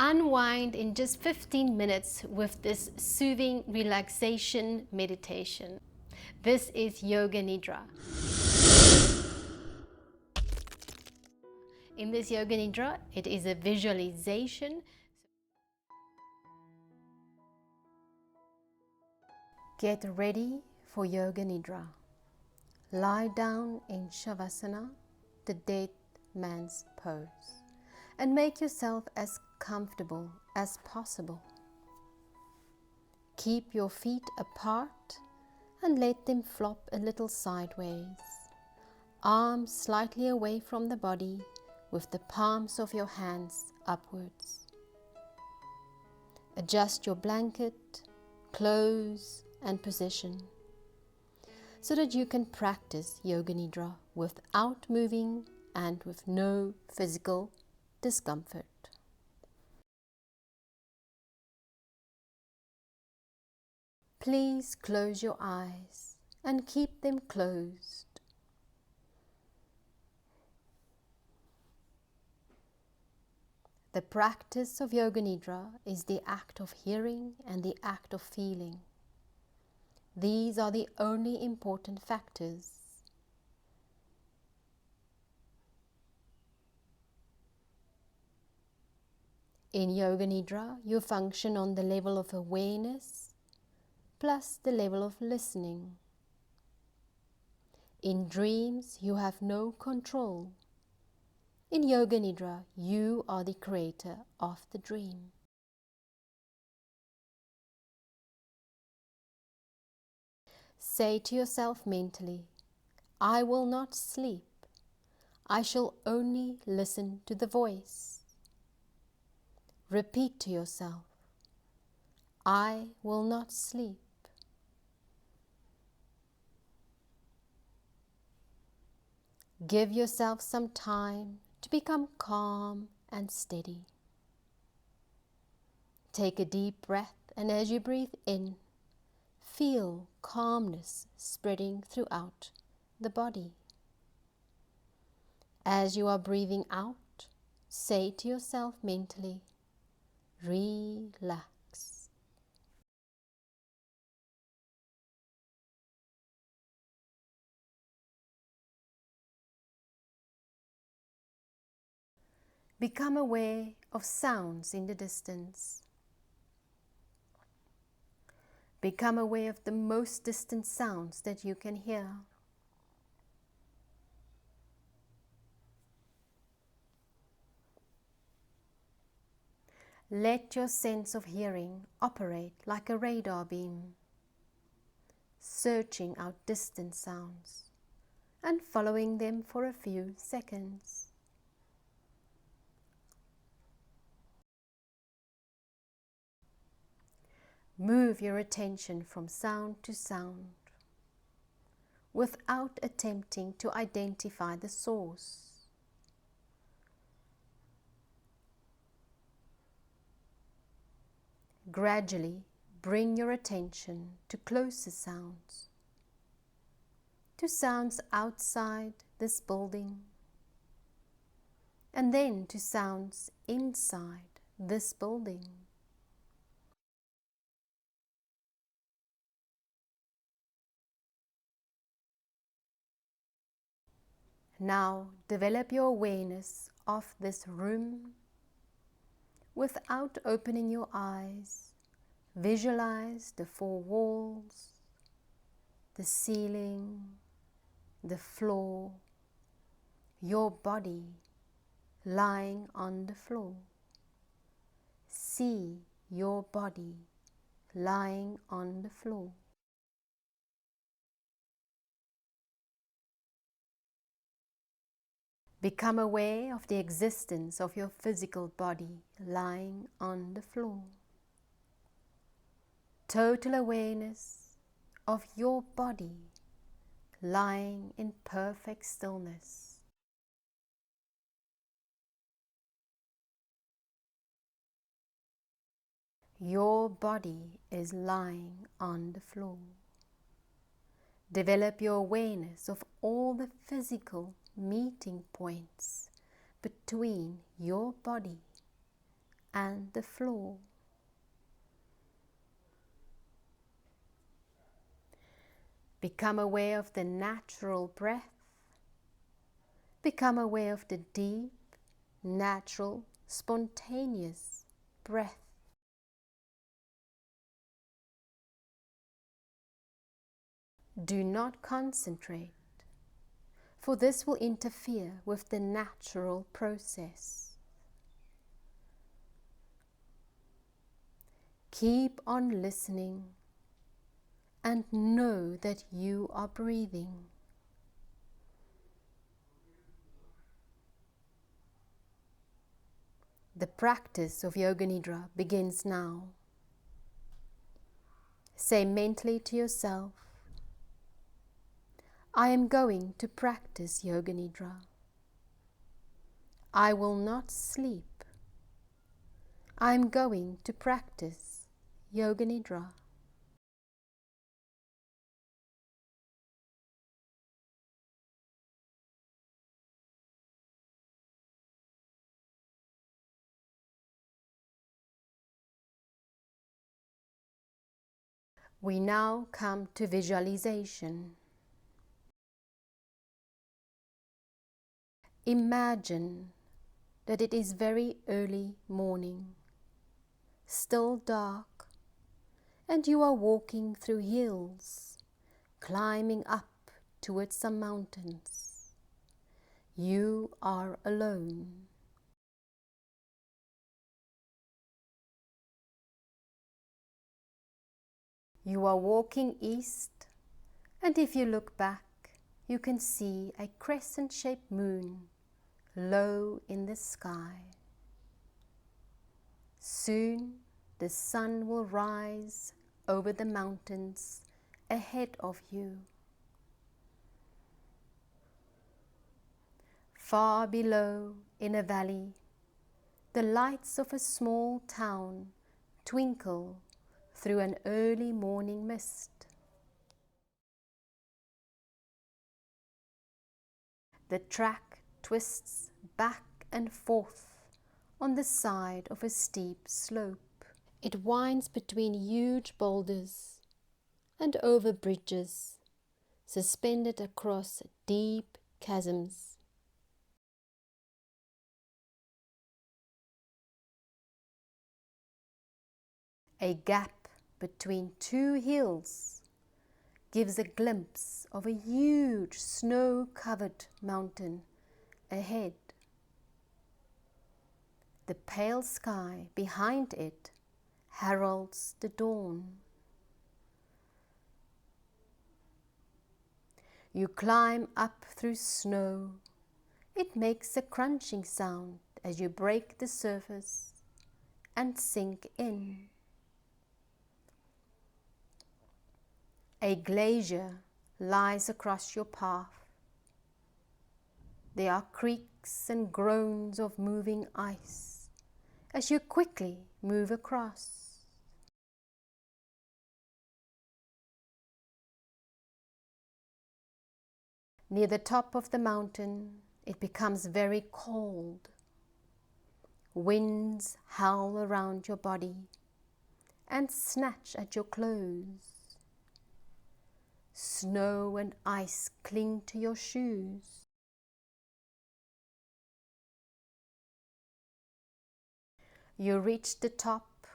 Unwind in just 15 minutes with this soothing relaxation meditation. This is Yoga Nidra. In this Yoga Nidra, it is a visualization. Get ready for Yoga Nidra. Lie down in Shavasana, the dead man's pose, and make yourself as comfortable as possible. Keep your feet apart and let them flop a little sideways. Arms slightly away from the body with the palms of your hands upwards. Adjust your blanket, clothes and position so that you can practice Yoga Nidra without moving and with no physical discomfort. Please close your eyes and keep them closed. The practice of Yoga Nidra is the act of hearing and the act of feeling. These are the only important factors. In Yoga Nidra, you function on the level of awareness plus the level of listening. In dreams, you have no control. In Yoga Nidra, you are the creator of the dream. Say to yourself mentally, I will not sleep. I shall only listen to the voice. Repeat to yourself, I will not sleep. Give yourself some time to become calm and steady. Take a deep breath, and as you breathe in, feel calmness spreading throughout the body. As you are breathing out, say to yourself mentally, relax. Become aware of sounds in the distance. Become aware of the most distant sounds that you can hear. Let your sense of hearing operate like a radar beam, searching out distant sounds and following them for a few seconds. Move your attention from sound to sound without attempting to identify the source. Gradually bring your attention to closer sounds, to sounds outside this building, and then to sounds inside this building. Now develop your awareness of this room. Without opening your eyes, visualize the four walls, the ceiling, the floor, your body lying on the floor. See your body lying on the floor. Become aware of the existence of your physical body lying on the floor. Total awareness of your body lying in perfect stillness. Your body is lying on the floor. Develop your awareness of all the physical meeting points between your body and the floor. Become aware of the natural breath. Become aware of the deep, natural, spontaneous breath. Do not concentrate, for this will interfere with the natural process. Keep on listening and know that you are breathing. The practice of Yoga Nidra begins now. Say mentally to yourself, I am going to practice Yoga Nidra. I will not sleep. I am going to practice Yoga Nidra. We now come to visualization. Imagine that it is very early morning, still dark, and you are walking through hills, climbing up towards some mountains. You are alone. You are walking east, and if you look back, you can see a crescent-shaped moon low in the sky. Soon the sun will rise over the mountains ahead of you. Far below, in a valley, the lights of a small town twinkle through an early morning mist. The track twists back and forth on the side of a steep slope. It winds between huge boulders and over bridges, suspended across deep chasms. A gap between two hills gives a glimpse of a huge snow-covered mountain ahead. The pale sky behind it heralds the dawn. You climb up through snow. It makes a crunching sound as you break the surface and sink in. A glacier lies across your path. There are creaks and groans of moving ice as you quickly move across. Near the top of the mountain, it becomes very cold. Winds howl around your body and snatch at your clothes. Snow and ice cling to your shoes. You reach the top,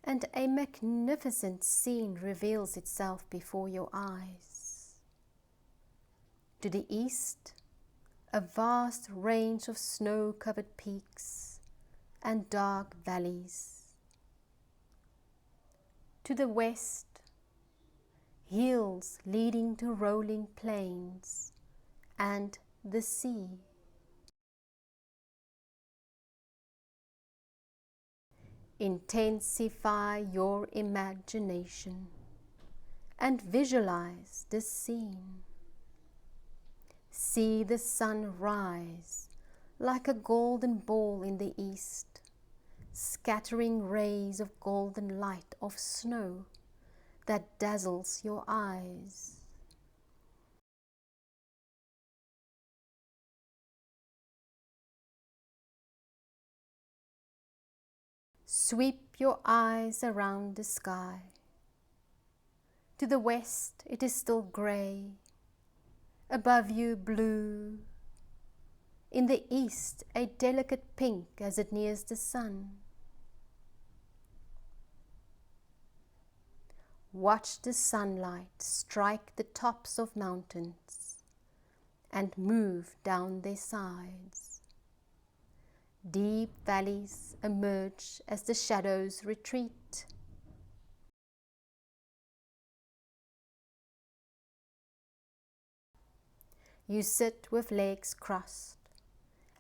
and a magnificent scene reveals itself before your eyes. To the east, a vast range of snow-covered peaks and dark valleys. To the west, hills leading to rolling plains and the sea. Intensify your imagination and visualize the scene. See the sun rise like a golden ball in the east, scattering rays of golden light of snow that dazzles your eyes. Sweep your eyes around the sky. To the west it is still grey, above you blue. In the east a delicate pink as it nears the sun. Watch the sunlight strike the tops of mountains and move down their sides. Deep valleys emerge as the shadows retreat. You sit with legs crossed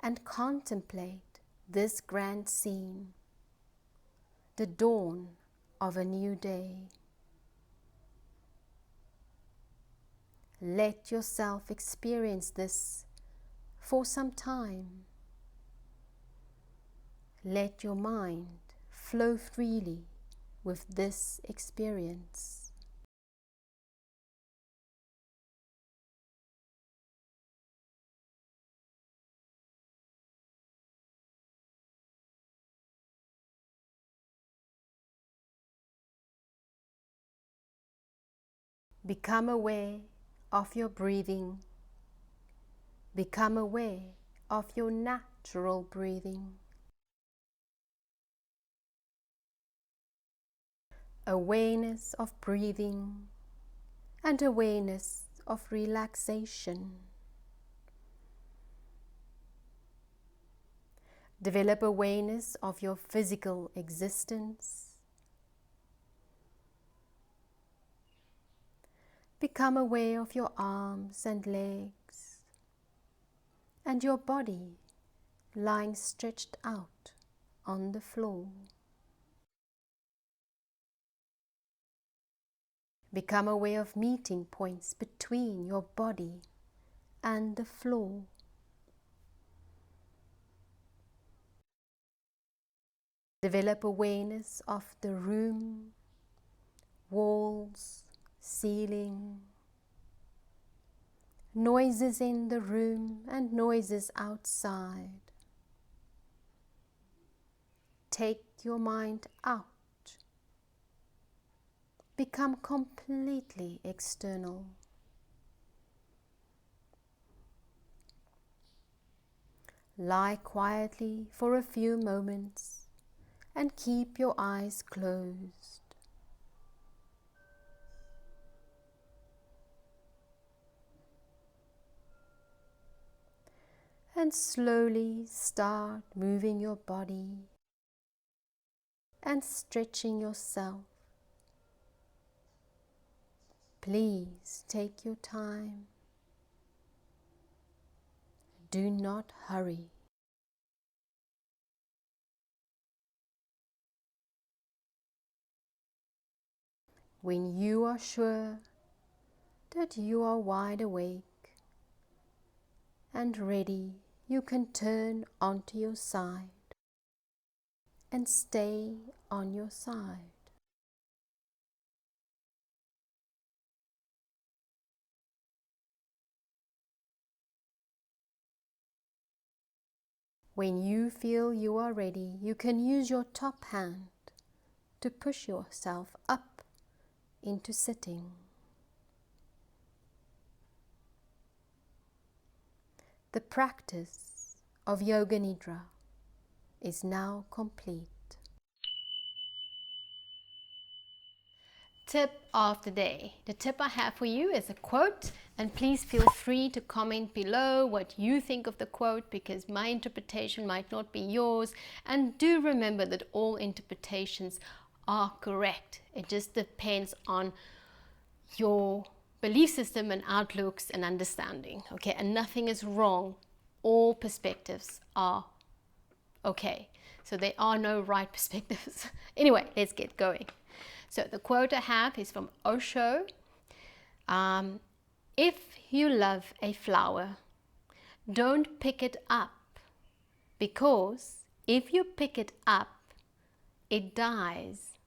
and contemplate this grand scene, the dawn of a new day. Let yourself experience this for some time. Let your mind flow freely with this experience. Become aware of your breathing. Become aware of your natural breathing. Awareness of breathing and awareness of relaxation. Develop awareness of your physical existence. Become aware of your arms and legs and your body lying stretched out on the floor. Become aware of meeting points between your body and the floor. Develop awareness of the room, walls, ceiling, noises in the room and noises outside. Take your mind out. Become completely external. Lie quietly for a few moments and keep your eyes closed. And slowly start moving your body and stretching yourself. Please take your time. Do not hurry. When you are sure that you are wide awake and ready, you can turn onto your side and stay on your side. When you feel you are ready, you can use your top hand to push yourself up into sitting. The practice of Yoga Nidra is now complete. Tip of the day. The tip I have for you is a quote, and please feel free to comment below what you think of the quote, because my interpretation might not be yours. And do remember that all interpretations are correct. It just depends on your belief system and outlooks and understanding. Okay, and nothing is wrong. All perspectives are okay. So there are no right perspectives. Anyway, let's get going. So the quote I have is from Osho. If you love a flower, don't pick it up, because if you pick it up, it dies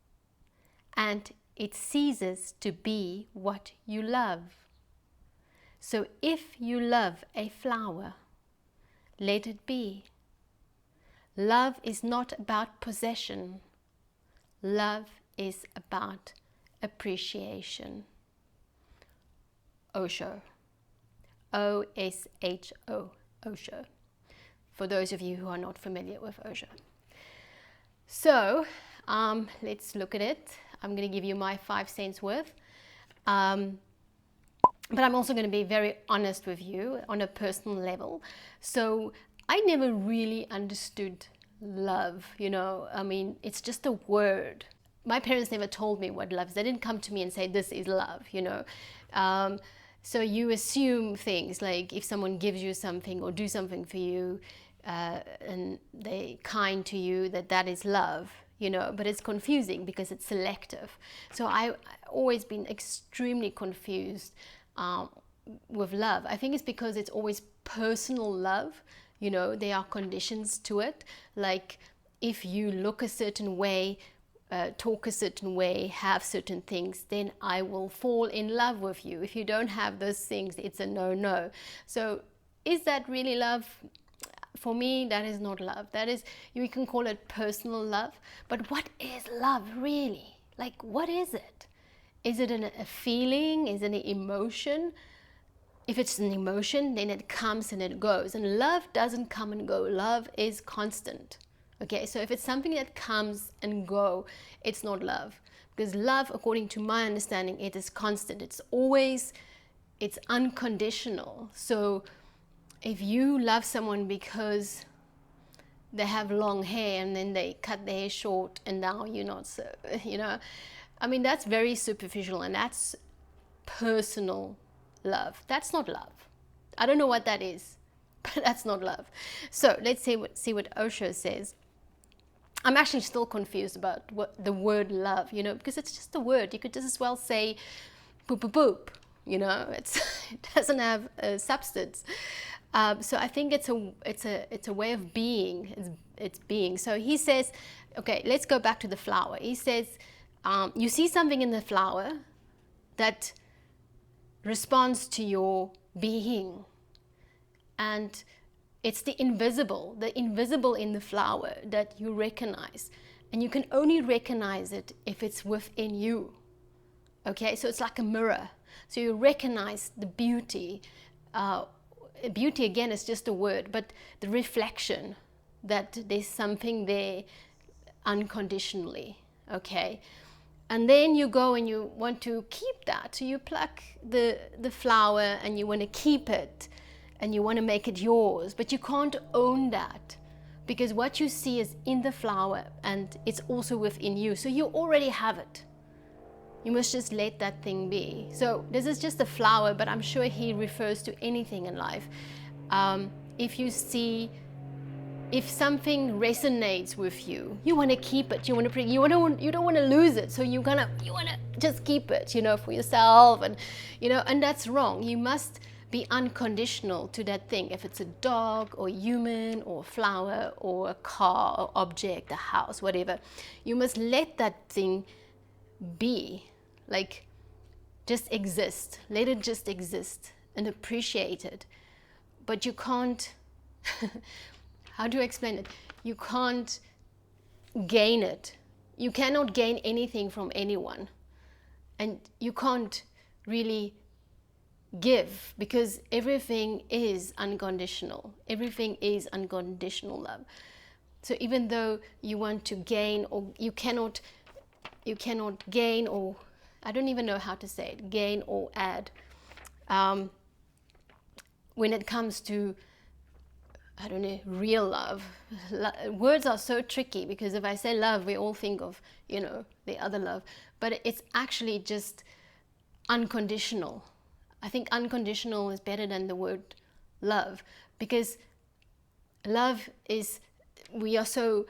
and it ceases to be what you love. So if you love a flower, let it be. Love is not about possession. Love is about appreciation. Osho. O-S-H-O. Osho. For those of you who are not familiar with Osho. So, let's look at it. I'm going to give you my 5 cents worth. But I'm also going to be very honest with you on a personal level. So I never really understood love, you know. I mean, it's just a word. My parents never told me what love is. They didn't come to me and say, this is love, you know. So you assume things like if someone gives you something or do something for you and they're kind to you, that is love. You know, but it's confusing because it's selective. So I've always been extremely confused with love. I think it's because it's always personal love. You know, there are conditions to it. Like if you look a certain way, talk a certain way, have certain things, then I will fall in love with you. If you don't have those things, it's a no-no. So is that really love? For me, that is not love. That is, you can call it personal love. But what is love really? Like, what is it? Is it a feeling? Is it an emotion? If it's an emotion, then it comes and it goes. And love doesn't come and go. Love is constant. Okay, so if it's something that comes and go, it's not love. Because love, according to my understanding, it is constant. It's always, it's unconditional. So if you love someone because they have long hair and then they cut their hair short and now you're not so, you know, I mean, that's very superficial and that's personal love. That's not love. I don't know what that is, but that's not love. So let's see what Osho says. I'm actually still confused about what the word love, you know, because it's just a word. You could just as well say boop, boop, boop, you know, it doesn't have a substance. So I think it's a way of being. It's being. So he says, okay, let's go back to the flower. He says, you see something in the flower that responds to your being, and it's the invisible in the flower that you recognize, and you can only recognize it if it's within you. Okay, so it's like a mirror. So you recognize the beauty. Beauty, again, is just a word, but the reflection that there's something there unconditionally, okay? And then you go and you want to keep that. So you pluck the flower and you want to keep it and you want to make it yours, but you can't own that because what you see is in the flower and it's also within you. So you already have it. You must just let that thing be. So this is just a flower, but I'm sure he refers to anything in life. If something resonates with you, you want to keep it. You don't want to lose it. So you want to just keep it, you know, for yourself, and you know, and that's wrong. You must be unconditional to that thing. If it's a dog or human or flower or a car or object, a house, whatever, you must let that thing be. Like, just exist. Let it just exist and appreciate it. But you can't, how do I explain it? You can't gain it. You cannot gain anything from anyone. And you can't really give because everything is unconditional. Everything is unconditional love. So even though you want to gain, or you cannot gain, or I don't even know how to say it, gain or add. When it comes to, I don't know, real love. Words are so tricky because if I say love, we all think of, you know, the other love. But it's actually just unconditional. I think unconditional is better than the word love because love is, we are so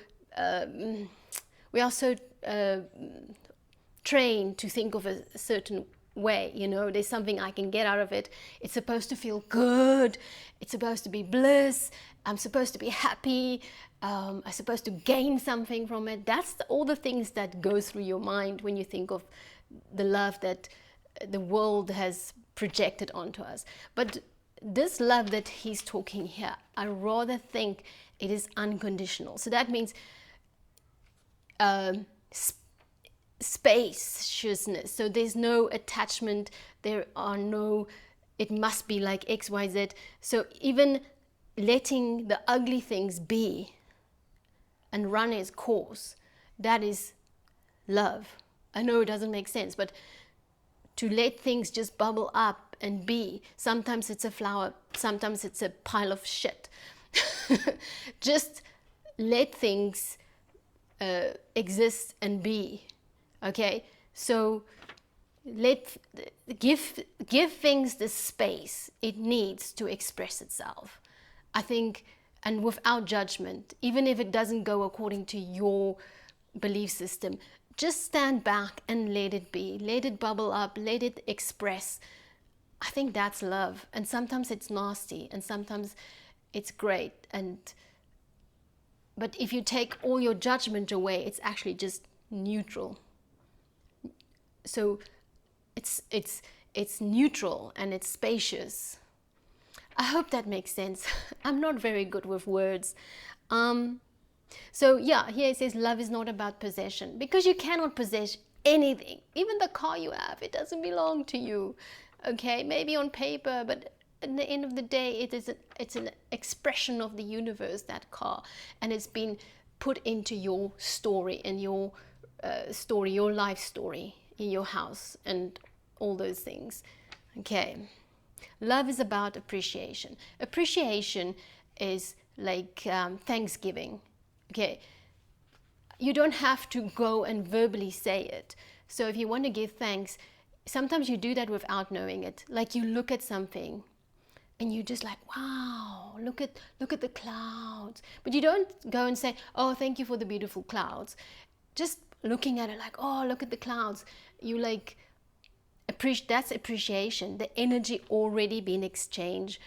trained to think of a certain way, you know, there's something I can get out of it. It's supposed to feel good. It's supposed to be bliss. I'm supposed to be happy. I'm supposed to gain something from it. That's all the things that go through your mind when you think of the love that the world has projected onto us. But this love that he's talking here, I rather think it is unconditional. So that means spaciousness. So there's no attachment, there are no, it must be like X, Y, Z. So even letting the ugly things be and run its course, that is love. I know it doesn't make sense, but to let things just bubble up and be, sometimes it's a flower, sometimes it's a pile of shit. Just let things exist and be. Okay, so give things the space it needs to express itself, I think, and without judgment. Even if it doesn't go according to your belief system, just stand back and let it be, let it bubble up, let it express. I think that's love. And sometimes it's nasty and sometimes it's great, but if you take all your judgment away, it's actually just neutral. So it's neutral and it's spacious. I hope that makes sense. I'm not very good with words. So yeah, here it says love is not about possession, because you cannot possess anything. Even the car you have, it doesn't belong to you. Okay, maybe on paper, but at the end of the day, it's an expression of the universe, that car, and it's been put into your story, and your story, your life story, in your house and all those things. Okay, love is about appreciation. Appreciation is like thanksgiving. Okay, you don't have to go and verbally say it. So if you want to give thanks, sometimes you do that without knowing it. Like you look at something and you just like, wow, look at the clouds. But you don't go and say, oh, thank you for the beautiful clouds. Just looking at it like, oh, look at the clouds. You like that's appreciation. The energy already been exchanged,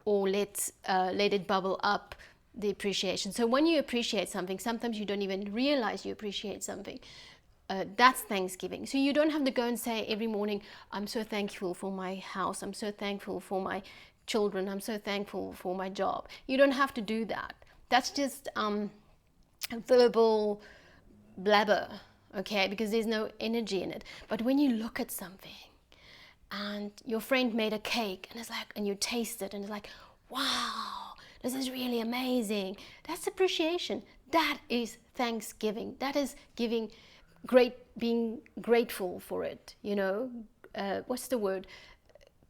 or let it bubble up, the appreciation. So when you appreciate something, sometimes you don't even realize you appreciate something. That's Thanksgiving. So you don't have to go and say every morning, I'm so thankful for my house, I'm so thankful for my children, I'm so thankful for my job. You don't have to do that. That's just verbal blabber, okay, because there's no energy in it. But when you look at something and your friend made a cake and it's like, and you taste it and it's like, wow, this is really amazing. That's appreciation. That is Thanksgiving. That is being grateful for it. You know, what's the word?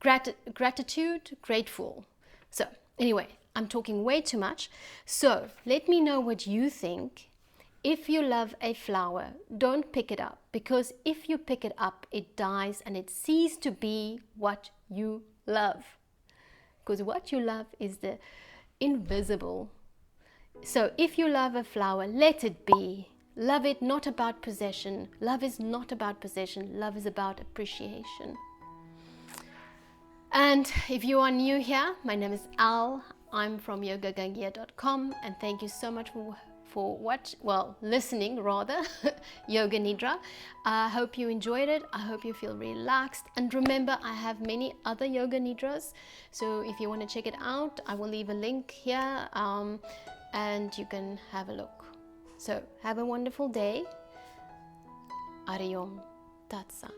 Gratitude, grateful. So anyway, I'm talking way too much. So let me know what you think. If you love a flower, don't pick it up, because if you pick it up, it dies and it ceases to be what you love. Because what you love is the invisible. So if you love a flower, let it be. Love it, not about possession. Love is not about possession. Love is about appreciation. And if you are new here, my name is Al. I'm from yogagangia.com, and thank you so much for listening rather, Yoga Nidra. I hope you enjoyed it. I hope you feel relaxed. And remember, I have many other Yoga Nidras. So if you want to check it out, I will leave a link here and you can have a look. So have a wonderful day. Ariom Tat Sat.